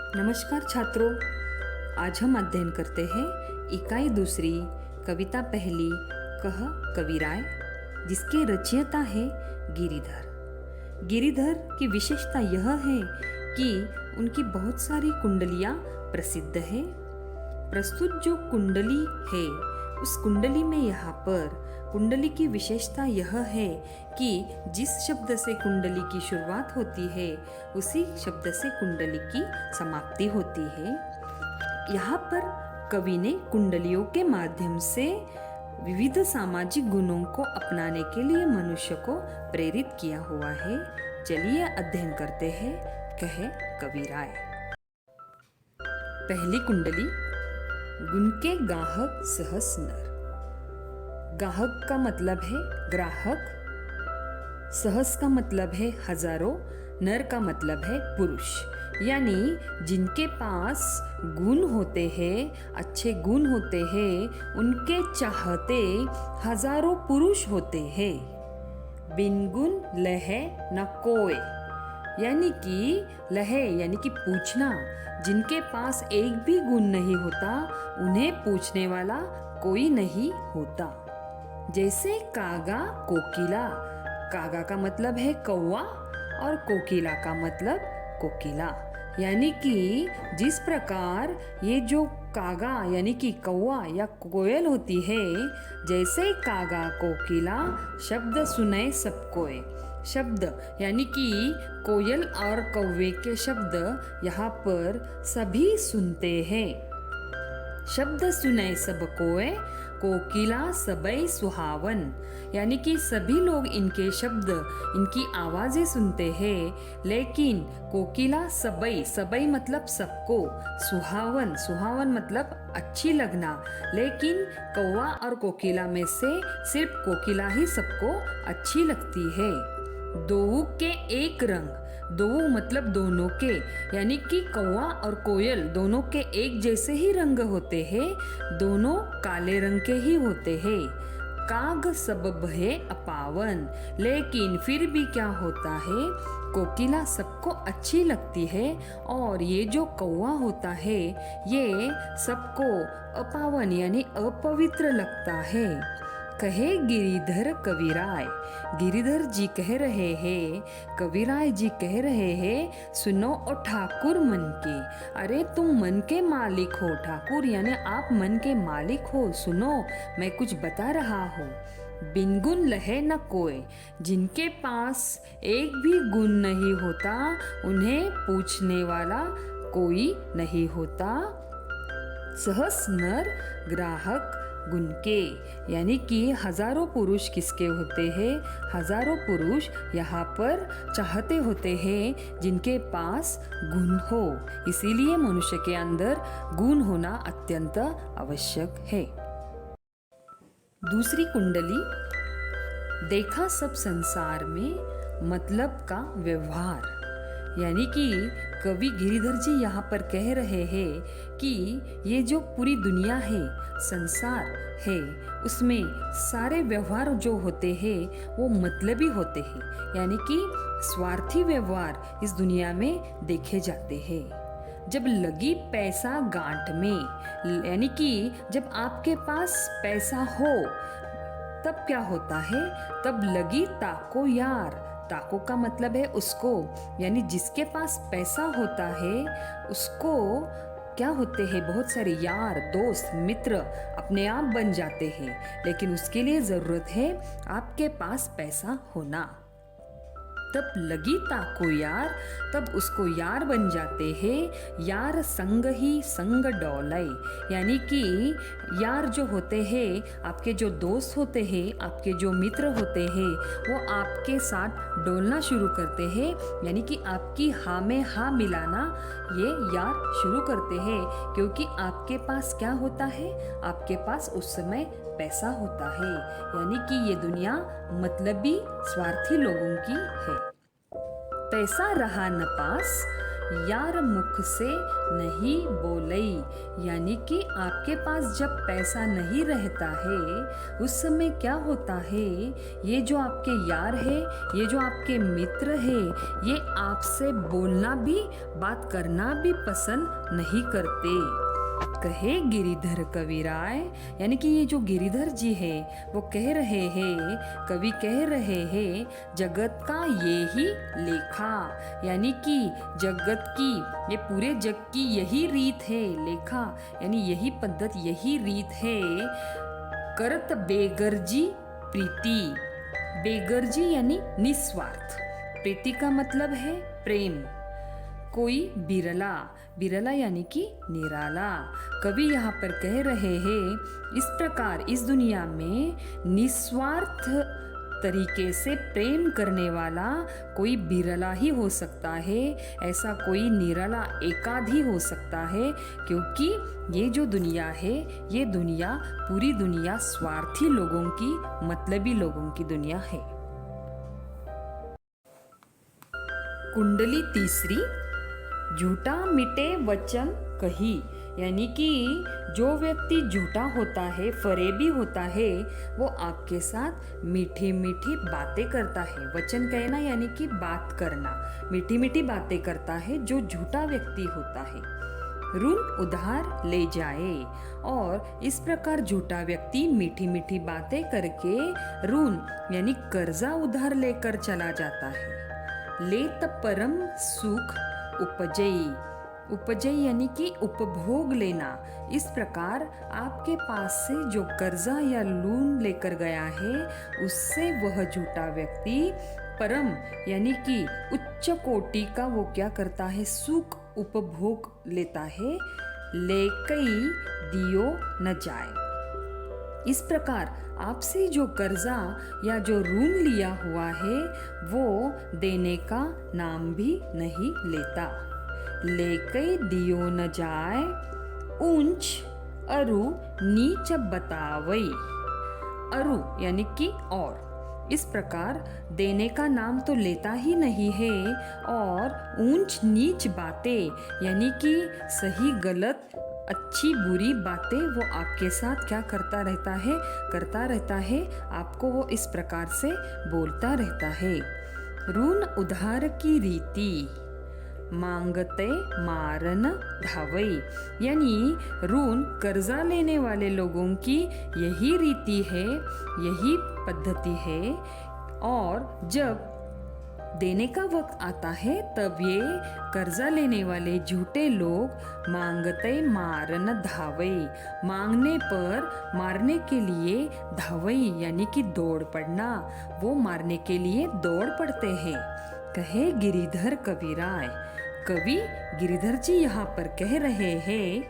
नमस्कार छात्रों, आज हम अध्ययन करते हैं इकाई दूसरी कविता पहली कह कविराय, जिसके रचयिता है गिरिधर। गिरिधर की विशेषता यह है कि उनकी बहुत सारी कुंडलियाँ प्रसिद्ध है। प्रस्तुत जो कुंडली है उस कुंडली में यहाँ पर कुंडली की विशेषता यह है कि जिस शब्द से कुंडली की शुरुआत होती है उसी शब्द से कुंडली की समाप्ति होती है। यहाँ पर कवि ने कुंडलियों के माध्यम से विविध सामाजिक गुणों को अपनाने के लिए मनुष्य को प्रेरित किया हुआ है। चलिए अध्ययन करते हैं कहे कविराय। पहली कुंडली, गुण के गाहक सहस नर। गाहक का मतलब है ग्राहक, सहस का मतलब है हजारों, नर का मतलब है पुरुष। यानी जिनके पास गुण होते हैं, अच्छे गुण होते हैं, उनके चाहते हजारों पुरुष होते हैं। बिन गुण लहे न कोय, यानी कि लहे यानी कि पूछना, जिनके पास एक भी गुण नहीं होता उन्हें पूछने वाला कोई नहीं होता। जैसे कागा कोकिला, कागा का मतलब है कौवा और कोकिला का मतलब कोकिला। यानी कि जिस प्रकार ये जो कागा यानी कि कौवा या कोयल होती है, जैसे कागा कोकिला शब्द सुने सबकोय। शब्द यानी कि कोयल और कौवे के शब्द यहाँ पर सभी सुनते हैं। शब्द सुने सब कोय, कोकिला सबई सुहावन, यानी कि सभी लोग इनके शब्द, इनकी आवाजें सुनते हैं, लेकिन कोकिला सबई, सबई मतलब सबको, सुहावन, सुहावन मतलब अच्छी लगना, लेकिन कौवा और कोकिला में से सिर्फ कोकिला ही सबको अच्छी लगती है। दो के एक रंग, दो मतलब दोनों के, यानी कि कौवा और कोयल दोनों के एक जैसे ही रंग होते हैं, दोनों काले रंग के ही होते हैं। काग सब भय अपावन, लेकिन फिर भी क्या होता है, कोकिला सबको अच्छी लगती है और ये जो कौवा होता है ये सबको अपावन यानी अपवित्र लगता है। कहे गिरिधर कविराय, गिरिधर जी कह रहे हैं, कविराय जी कह रहे हैं, सुनो ओ ठाकुर मन के। अरे तुम मन के मालिक हो, ठाकुर यानी आप मन के मालिक हो, सुनो मैं कुछ बता रहा हूँ। बिन गुण लहे न कोय, जिनके पास एक भी गुण नहीं होता उन्हें पूछने वाला कोई नहीं होता। सहस नर ग्राहक गुण के, यानी कि हजारों पुरुष किसके होते हैं, हजारों पुरुष यहाँ पर चाहते होते हैं जिनके पास गुण हो। इसीलिए मनुष्य के अंदर गुण होना अत्यंत आवश्यक है। दूसरी कुंडली, देखा सब संसार में मतलब का व्यवहार, यानी कि कवि गिरिधर जी यहाँ पर कह रहे हैं कि ये जो पूरी दुनिया है, संसार है, उसमें सारे व्यवहार जो होते हैं वो मतलबी होते हैं, यानी कि स्वार्थी व्यवहार इस दुनिया में देखे जाते हैं। जब लगी पैसा गांठ में, यानी कि जब आपके पास पैसा हो तब क्या होता है, तब लगी ताको यार। ताको का मतलब है उसको, यानी जिसके पास पैसा होता है उसको क्या होते हैं, बहुत सारे यार दोस्त मित्र अपने आप बन जाते हैं, लेकिन उसके लिए ज़रूरत है आपके पास पैसा होना। तब लगी ताको यार, तब उसको यार बन जाते हैं। यार संग ही संग डोलय, यानी कि यार जो होते हैं, आपके जो दोस्त होते हैं, आपके जो मित्र होते हैं, वो आपके साथ डोलना शुरू करते हैं, यानी कि आपकी हाँ में हाँ मिलाना ये यार शुरू करते हैं, क्योंकि आपके पास क्या होता है, आपके पास उस समय पैसा होता है। यानी कि ये दुनिया मतलबी स्वार्थी लोगों की है। पैसा रहा न पास, यार मुख से नहीं बोलई, यानी कि आपके पास जब पैसा नहीं रहता है उस समय क्या होता है, ये जो आपके यार है, ये जो आपके मित्र है, ये आपसे बोलना भी, बात करना भी पसंद नहीं करते। कहे गिरिधर कविराय, यानी कि ये जो गिरिधर जी है वो कह रहे हैं, कवि कह रहे हैं, जगत का ये ही लेखा, यानी कि जगत की, ये पूरे जग की यही रीत है, लेखा यानी यही पद्धत, यही रीत है, करत बेगरजी प्रीति। बेगरजी यानी निस्वार्थ, प्रीति का मतलब है प्रेम। कोई बिरला, बिरला यानी कि निराला। कवि यहाँ पर कह रहे हैं, इस प्रकार इस दुनिया में निस्वार्थ तरीके से प्रेम करने वाला कोई बिरला ही हो सकता है, ऐसा कोई निराला एकाध ही हो सकता है, क्योंकि ये जो दुनिया है, ये दुनिया, पूरी दुनिया स्वार्थी लोगों की, मतलबी लोगों की दुनिया है। कुंडली तीसरी, झूठा मिटे वचन कही, यानी कि जो व्यक्ति झूठा होता है, फरेबी होता है, वो आपके साथ मीठी मीठी बातें करता है। वचन कहना यानी कि बात करना, मीठी मीठी बातें करता है जो झूठा व्यक्ति होता है। ऋण उधार ले जाए, और इस प्रकार झूठा व्यक्ति मीठी मीठी बातें करके ऋण यानी कर्जा उधार लेकर चला जाता है। लेत परम सुख उपजई, उपजई यानी कि उपभोग लेना। इस प्रकार आपके पास से जो कर्जा या लोन लेकर गया है, उससे वह झूठा व्यक्ति परम यानी कि उच्च कोटि का वो क्या करता है, सुख उपभोग लेता है। लेकई दियो न जाए, इस प्रकार आपसे जो कर्जा या जो ऋण लिया हुआ है वो देने का नाम भी नहीं लेता। लेके दियो न जाए, ऊंच अरु नीच बतावई, अरु यानी कि और, इस प्रकार देने का नाम तो लेता ही नहीं है, और ऊंच नीच बातें यानी कि सही गलत, अच्छी बुरी बातें वो आपके साथ क्या करता रहता है, आपको वो इस प्रकार से बोलता रहता है। ऋण उधार की रीति, मांगते मारन धावई, यानी ऋण कर्जा लेने वाले लोगों की यही रीति है, यही पद्धति है, और जब देने का वक्त आता है तब ये कर्जा लेने वाले झूठे लोग मांगते मारन धावई, मांगने पर मारने के लिए धावई यानी कि दौड़ पड़ना, वो मारने के लिए दौड़ पड़ते हैं। कहे गिरिधर कविराय, कवि गिरिधर जी यहाँ पर कह रहे हैं,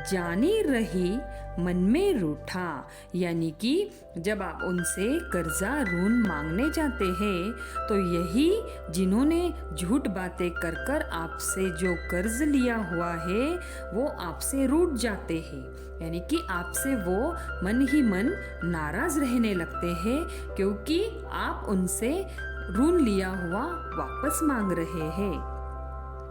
जानी रही मन में रूठा, यानी कि जब आप उनसे कर्जा ऋण मांगने जाते हैं तो यही जिन्होंने झूठ बातें कर कर आपसे जो कर्ज लिया हुआ है वो आपसे रूठ जाते हैं, यानी कि आपसे वो मन ही मन नाराज रहने लगते हैं, क्योंकि आप उनसे ऋण लिया हुआ वापस मांग रहे हैं।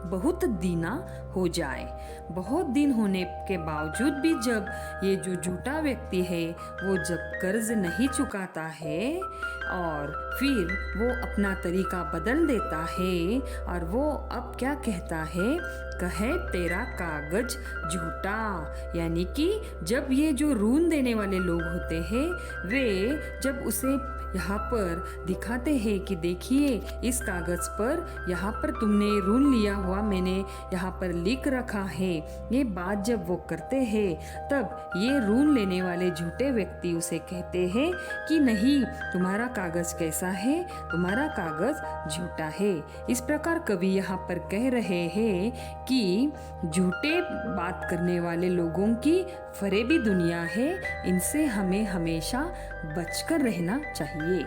बहुत दीना हो जाए, बहुत दिन होने के बावजूद भी जब ये जो झूठा व्यक्ति है वो जब कर्ज नहीं चुकाता है और फिर वो अपना तरीका बदल देता है और वो अब क्या कहता है, कहे तेरा कागज झूठा, यानी कि जब ये जो ऋण देने वाले लोग होते हैं वे जब उसे यहाँ पर दिखाते हैं कि देखिए इस कागज पर यहाँ पर तुमने ऋण लिया हुआ मैंने यहाँ पर लिख रखा है, ये बात जब वो करते हैं तब ये ऋण लेने वाले झूठे व्यक्ति उसे कहते हैं कि नहीं, तुम्हारा कागज कैसा है, तुम्हारा कागज झूठा है। इस प्रकार कवि यहाँ पर कह रहे हैं कि झूठे बात करने वाले लोगों की फरेबी दुनिया है, इनसे हमें हमेशा बचकर रहना चाहिए।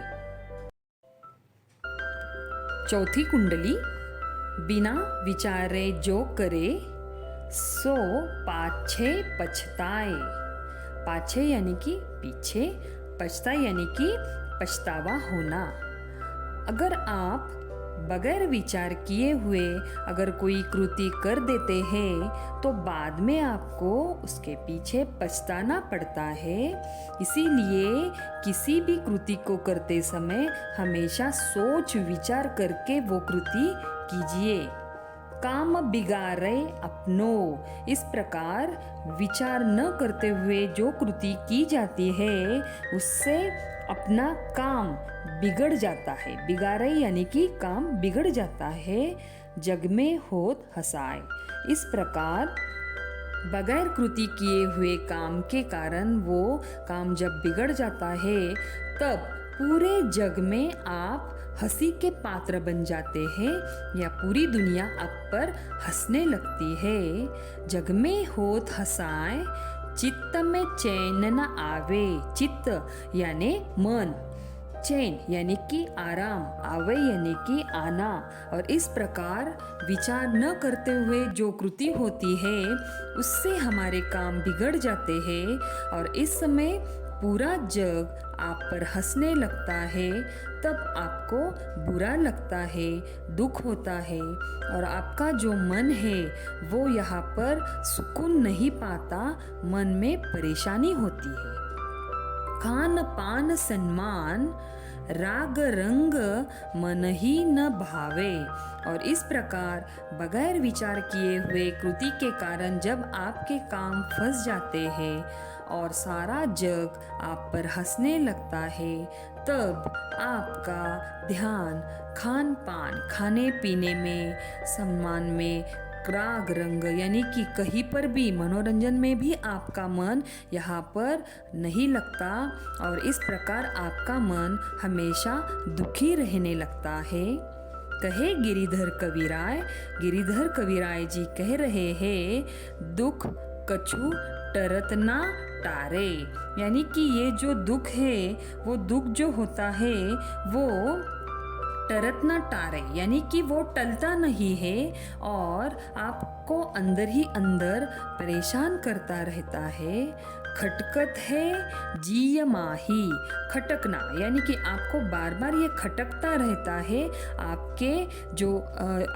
चौथी कुंडली, बिना विचारे जो करे सो पाछे पछताए। पाछे यानी कि पीछे, पछताए यानी कि पछतावा होना। अगर आप बगैर विचार किए हुए अगर कोई कृति कर देते हैं तो बाद में आपको उसके पीछे पछताना पड़ता है। इसीलिए किसी भी कृति को करते समय हमेशा सोच विचार करके वो कृति कीजिए। काम बिगाड़े अपनो, इस प्रकार विचार न करते हुए जो कृति की जाती है उससे अपना काम बिगड़ जाता है। बिगाड़े यानी कि काम बिगड़ जाता है। जग में होत हसाए, इस प्रकार बगैर कृति किए हुए काम के कारण वो काम जब बिगड़ जाता है तब पूरे जग में आप हंसी के पात्र बन जाते हैं या पूरी दुनिया आप पर हंसने लगती है। जग में होत हंसाए, चित्त में चैन न आवे। चित्त यानी मन, चैन यानी कि आराम, आवे यानी कि आना। और इस प्रकार विचार न करते हुए जो कृति होती है उससे हमारे काम बिगड़ जाते हैं और इस समय पूरा जग आप पर हंसने लगता है। तब आपको बुरा लगता है, दुख होता है और आपका जो मन है वो यहाँ पर सुकून नहीं पाता, मन में परेशानी होती है। खान पान सन्मान, राग रंग मन ही न भावे। और इस प्रकार बगैर विचार किए हुए कृति के कारण जब आपके काम फंस जाते हैं और सारा जग आप पर हंसने लगता है तब आपका ध्यान खान पान, खाने पीने में, सम्मान में, राग रंग यानी कि कहीं पर भी मनोरंजन में भी आपका मन यहाँ पर नहीं लगता और इस प्रकार आपका मन हमेशा दुखी रहने लगता है। कहे गिरिधर कविराय, गिरिधर कविराय जी कह रहे हैं, दुख कछु टरत ना टारे। यानी कि ये जो दुख है वो दुख जो होता है वो टरत ना टारे यानी कि वो टलता नहीं है और आपको अंदर ही अंदर परेशान करता रहता है। खटकत है जीय माही, खटकना यानी कि आपको बार बार ये खटकता रहता है। आपके जो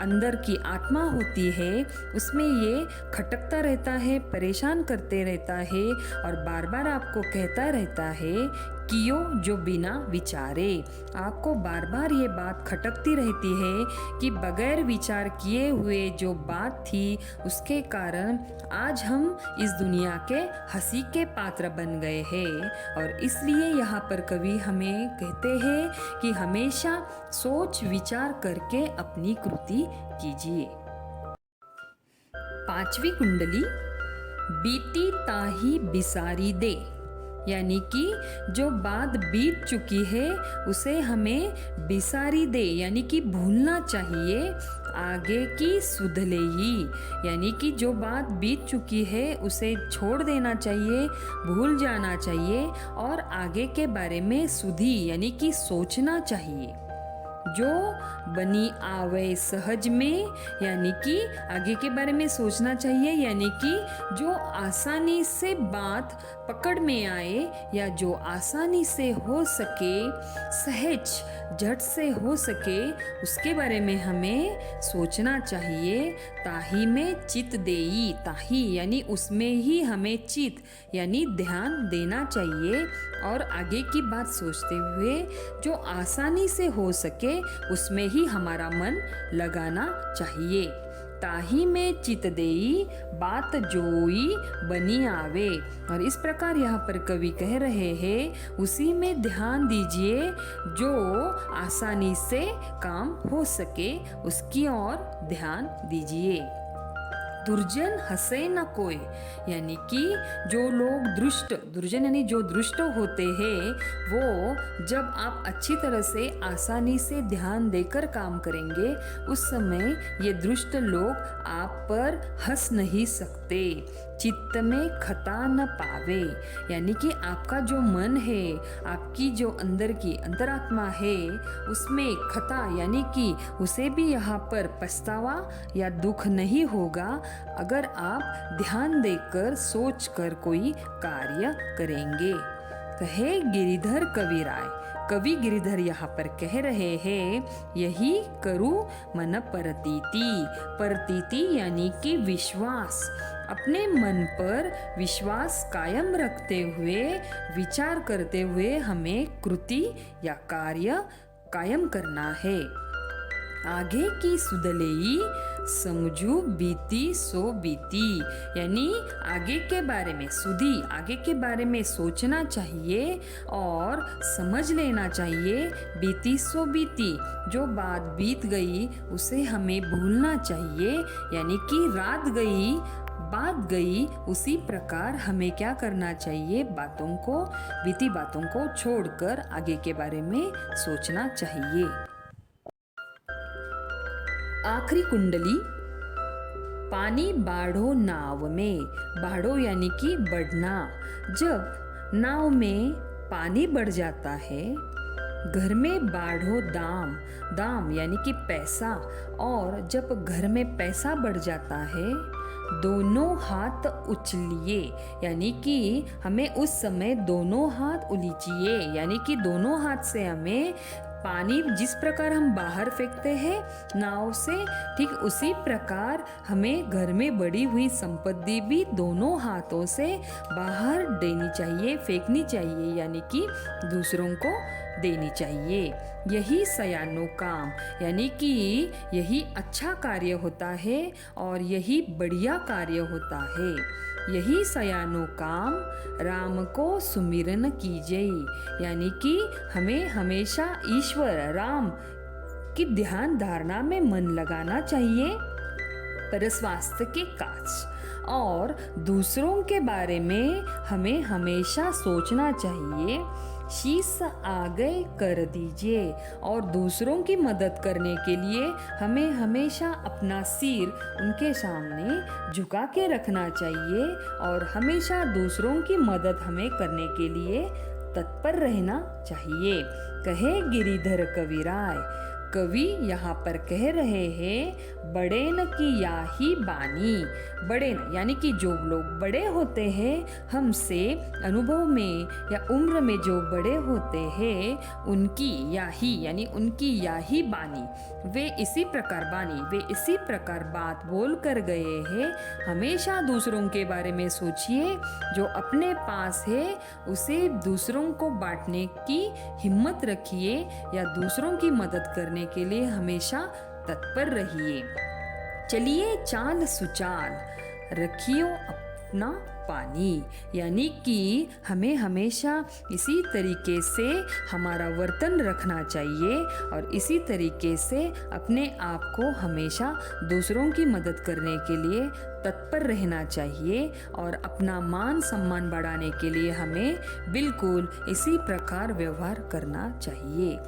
अंदर की आत्मा होती है उसमें ये खटकता रहता है, परेशान करते रहता है और बार बार आपको कहता रहता है कियो जो बिना विचारे। आपको बार बार ये बात खटकती रहती है कि बगैर विचार किए हुए जो बात थी उसके कारण आज हम इस दुनिया के हंसी के पात्र बन गए हैं। और इसलिए यहाँ पर कवि हमें कहते हैं कि हमेशा सोच विचार करके अपनी कृति कीजिए। पांचवी कुंडली, बीती ताही बिसारी दे। यानी कि जो बात बीत चुकी है उसे हमें बिसारी दे यानी कि भूलना चाहिए, आगे की सुध लेही। यानी कि जो बात बीत चुकी है उसे छोड़ देना चाहिए, भूल जाना चाहिए और आगे के बारे में सुधी यानी कि सोचना चाहिए। जो बनी आवे सहज में यानी कि आगे के बारे में सोचना चाहिए, यानी कि जो आसानी से बात पकड़ में आए या जो आसानी से हो सके, सहज झट से हो सके उसके बारे में हमें सोचना चाहिए। ताही में चित देई, ताही यानी उसमें ही हमें चित यानी ध्यान देना चाहिए और आगे की बात सोचते हुए जो आसानी से हो सके उसमें ही हमारा मन लगाना चाहिए। ताही में चित देई, बात जोई बनी आवे। और इस प्रकार यहाँ पर कवि कह रहे हैं उसी में ध्यान दीजिए जो आसानी से काम हो सके उसकी ओर ध्यान दीजिए। दुर्जन हंसे न कोई, यानी कि जो लोग दुष्ट, दुर्जन यानी जो दुष्ट होते हैं वो जब आप अच्छी तरह से आसानी से ध्यान देकर काम करेंगे उस समय ये दुष्ट लोग आप पर हंस नहीं सकते। चित्त में खता न पावे, यानी कि आपका जो मन है, आपकी जो अंदर की अंतरात्मा है उसमें खता यानी कि उसे भी यहाँ पर पछतावा या दुख नहीं होगा अगर आप ध्यान देकर सोच कर कोई कार्य करेंगे। कहे गिरिधर कविराय, कवि गिरिधर यहाँ पर कह रहे हैं, यही करु मन परतीति। परतीति यानी कि विश्वास, अपने मन पर विश्वास कायम रखते हुए, विचार करते हुए हमें कृति या कार्य कायम करना है। आगे की सुधलेई समझू बीती सो बीती, यानी आगे के बारे में सुधी, आगे के बारे में सोचना चाहिए और समझ लेना चाहिए। बीती सो बीती, जो बात बीत गई उसे हमें भूलना चाहिए, यानी कि रात गई बात गई, उसी प्रकार हमें क्या करना चाहिए, बातों को, बीती बातों को छोड़कर आगे के बारे में सोचना चाहिए। आखिरी कुंडली, पानी बाढ़ो नाव में। बाढ़ो यानी कि बढ़ना। जब नाव में पानी बढ़ जाता है, घर में बाढ़ो दाम, दाम यानी कि पैसा, और जब घर में पैसा बढ़ जाता है, दोनों हाथ उछलिए, यानी कि हमें उस समय दोनों हाथ उलीचिए, यानी कि दोनों हाथ से हमें पानी जिस प्रकार हम बाहर फेंकते हैं नाव से, ठीक उसी प्रकार हमें घर में बड़ी हुई संपत्ति भी दोनों हाथों से बाहर देनी चाहिए, फेंकनी चाहिए, यानी कि दूसरों को देनी चाहिए। यही सयानो काम, यानी कि यही अच्छा कार्य होता है और यही बढ़िया कार्य होता है। यही सयानो काम राम को सुमिरन कीजिए, यानी कि हमें हमेशा ईश्वर राम की ध्यान धारणा में मन लगाना चाहिए, पर स्वास्थ्य के काज और दूसरों के बारे में हमें हमेशा सोचना चाहिए। शीश आगे कर दीजिए, और दूसरों की मदद करने के लिए हमें हमेशा अपना सिर उनके सामने झुका के रखना चाहिए और हमेशा दूसरों की मदद हमें करने के लिए तत्पर रहना चाहिए। कहे गिरिधर कविराय। कवि यहाँ पर कह रहे हैं, बड़ेन की याही बानी। बड़ेन यानी कि जो लोग बड़े होते हैं हमसे, अनुभव में या उम्र में जो बड़े होते हैं, उनकी याही यानी उनकी याही बानी, वे इसी प्रकार बानी, वे इसी प्रकार बात बोल कर गए हैं। हमेशा दूसरों के बारे में सोचिए, जो अपने पास है उसे दूसरों को बांटने की हिम्मत रखिए या दूसरों की मदद करने के लिए हमेशा तत्पर रहिए। चलिए चाल सुचाल रखियो अपना पानी, यानी कि हमें हमेशा इसी तरीके से हमारा वर्तन रखना चाहिए और इसी तरीके से अपने आप को हमेशा दूसरों की मदद करने के लिए तत्पर रहना चाहिए और अपना मान सम्मान बढ़ाने के लिए हमें बिल्कुल इसी प्रकार व्यवहार करना चाहिए।